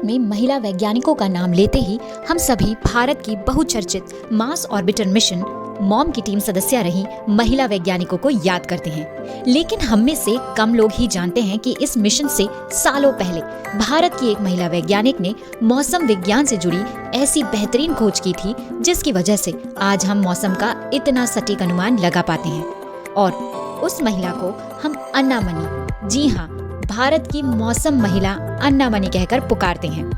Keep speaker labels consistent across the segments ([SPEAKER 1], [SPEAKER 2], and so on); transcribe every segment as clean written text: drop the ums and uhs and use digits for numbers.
[SPEAKER 1] में महिला वैज्ञानिकों का नाम लेते ही हम सभी भारत की बहुचर्चित मार्स ऑर्बिटर मिशन मॉम की टीम सदस्य रही महिला वैज्ञानिकों को याद करते हैं। लेकिन हम में से कम लोग ही जानते हैं कि इस मिशन से सालों पहले भारत की एक महिला वैज्ञानिक ने मौसम विज्ञान से जुड़ी ऐसी बेहतरीन खोज की थी, जिसकी वजह से आज हम मौसम का इतना सटीक अनुमान लगा पाते हैं। और उस महिला को हम अन्ना मणि, जी हाँ, भारत की मौसम महिला अन्ना मणि कहकर पुकारते हैं।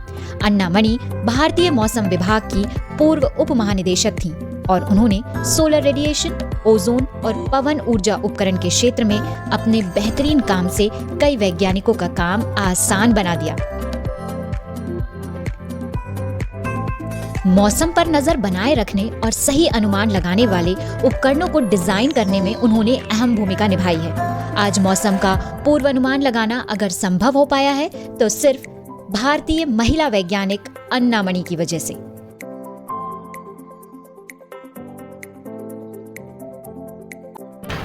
[SPEAKER 1] अन्ना मणि भारतीय मौसम विभाग की पूर्व उप महानिदेशक थीं और उन्होंने सोलर रेडिएशन, ओजोन और पवन ऊर्जा उपकरण के क्षेत्र में अपने बेहतरीन काम से कई वैज्ञानिकों का काम आसान बना दिया। मौसम पर नजर बनाए रखने और सही अनुमान लगाने वाले उपकरणों को डिजाइन करने में उन्होंने अहम भूमिका निभाई है। आज मौसम का पूर्वानुमान लगाना अगर संभव हो पाया है तो सिर्फ भारतीय महिला वैज्ञानिक अन्ना मणि की वजह से।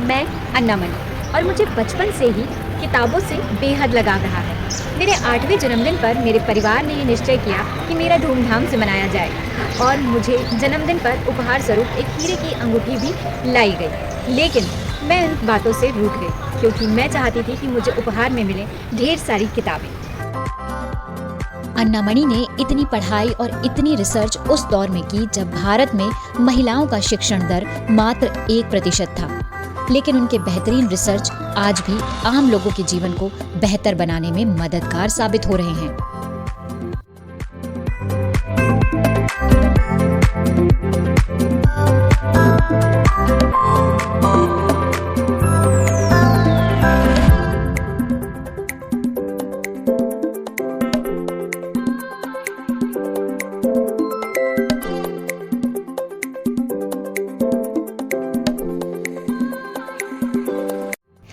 [SPEAKER 2] मैं अन्ना मणि और मुझे बचपन से ही किताबों से बेहद लगाव रहा है। मेरे 8वें जन्मदिन पर मेरे परिवार ने ये निश्चय किया कि मेरा धूमधाम से मनाया जाए और मुझे जन्मदिन पर उपहार स्वरूप एक हीरे की अंगूठी भी लाई गई। लेकिन मैं इन बातों से रूठ गई क्योंकि मैं चाहती थी कि मुझे उपहार में मिले ढेर सारी किताबें।
[SPEAKER 1] अन्ना मणि ने इतनी पढ़ाई और इतनी रिसर्च उस दौर में की जब भारत में महिलाओं का शिक्षण दर मात्र 1% था। लेकिन उनके बेहतरीन रिसर्च आज भी आम लोगों के जीवन को बेहतर बनाने में मददगार साबित हो रहे हैं।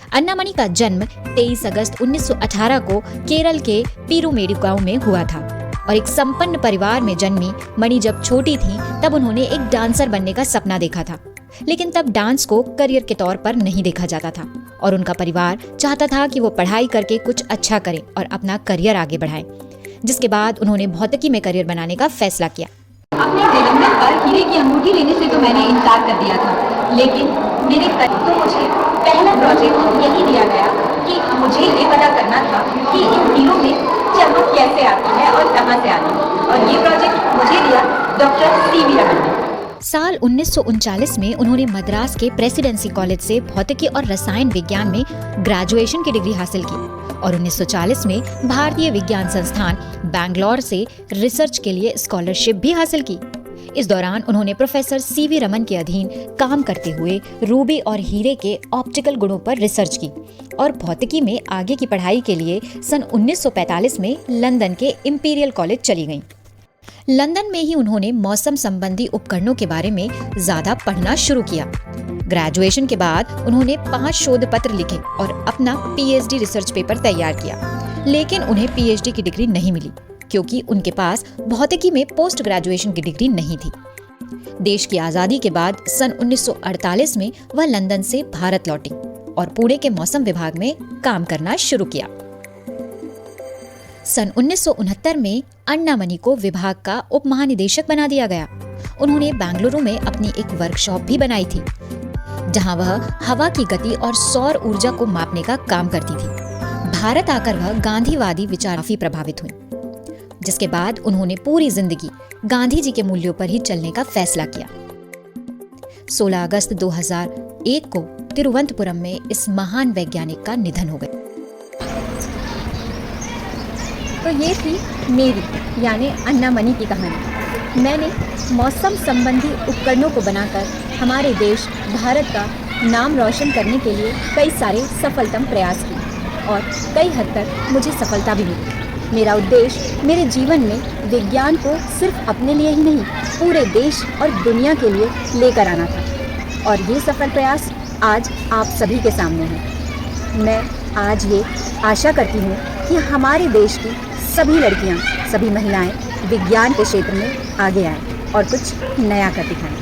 [SPEAKER 1] अन्ना मणि का जन्म 23 अगस्त 1918 को केरल के पीरूमेडु गांव में हुआ था और एक संपन्न परिवार में जन्मी मणि जब छोटी थी तब उन्होंने एक डांसर बनने का सपना देखा था। लेकिन तब डांस को करियर के तौर पर नहीं देखा जाता था और उनका परिवार चाहता था कि वो पढ़ाई करके कुछ अच्छा करें और अपना करियर आगे बढ़ाएं। जिसके बाद उन्होंने भौतिकी में करियर बनाने का फैसला किया।
[SPEAKER 3] अपने जन्मदिन पर हीरे की अंगूठी लेने से तो मैंने इनकार कर दिया था, लेकिन मुझे पहला प्रोजेक्ट यही दिया गया कि मुझे ये पता करना था कि इन हीरों में चमक कैसे आती है और कहां से आती है, और ये प्रोजेक्ट मुझे दिया डॉक्टर सीवी रमन ने।
[SPEAKER 1] साल 1939 में उन्होंने मद्रास के प्रेसिडेंसी कॉलेज से भौतिकी और रसायन विज्ञान में ग्रेजुएशन की डिग्री हासिल की और 1940 में भारतीय विज्ञान संस्थान बैंगलोर से रिसर्च के लिए स्कॉलरशिप भी हासिल की। इस दौरान उन्होंने प्रोफेसर सीवी रमन के अधीन काम करते हुए रूबी और हीरे के ऑप्टिकल गुणों पर रिसर्च की और भौतिकी में आगे की पढ़ाई के लिए सन 1945 में लंदन के इंपीरियल कॉलेज चली गईं। लंदन में ही उन्होंने मौसम संबंधी उपकरणों के बारे में ज्यादा पढ़ना शुरू किया। ग्रेजुएशन के बाद उन्होंने 5 शोध पत्र लिखे और अपना पीएचडी रिसर्च पेपर तैयार किया। लेकिन उन्हें पीएचडी की डिग्री नहीं मिली क्योंकि उनके पास भौतिकी में पोस्ट ग्रेजुएशन की डिग्री नहीं थी। देश की आजादी के बाद सन 1948 में वह लंदन से भारत लौटी और पुणे के मौसम विभाग में काम करना शुरू किया। सन 1969 में अन्ना मणि को विभाग का उप महानिदेशक बना दिया गया। उन्होंने बेंगलुरु में अपनी एक वर्कशॉप भी बनाई थी जहां वह हवा की गति और सौर ऊर्जा को मापने का काम करती थी। भारत आकर वह गांधीवादी विचार काफी प्रभावित हुई, जिसके बाद उन्होंने पूरी जिंदगी गांधी जी के मूल्यों पर ही चलने का फैसला किया। 16 अगस्त 2001 को तिरुवनंतपुरम में इस महान वैज्ञानिक का निधन हो गया।
[SPEAKER 2] तो ये थी मेरी यानी अन्ना मणि की कहानी। मैंने मौसम संबंधी उपकरणों को बनाकर हमारे देश भारत का नाम रोशन करने के लिए कई सारे सफलतम प्रयास किए और कई हद तक मुझे सफलता भी मिली। मेरा उद्देश्य मेरे जीवन में विज्ञान को सिर्फ अपने लिए ही नहीं, पूरे देश और दुनिया के लिए लेकर आना था और ये सफल प्रयास आज आप सभी के सामने है। मैं आज ये आशा करती हूँ कि हमारे देश की सभी लड़कियाँ, सभी महिलाएं विज्ञान के क्षेत्र में आगे आएं और कुछ नया कर दिखाएं।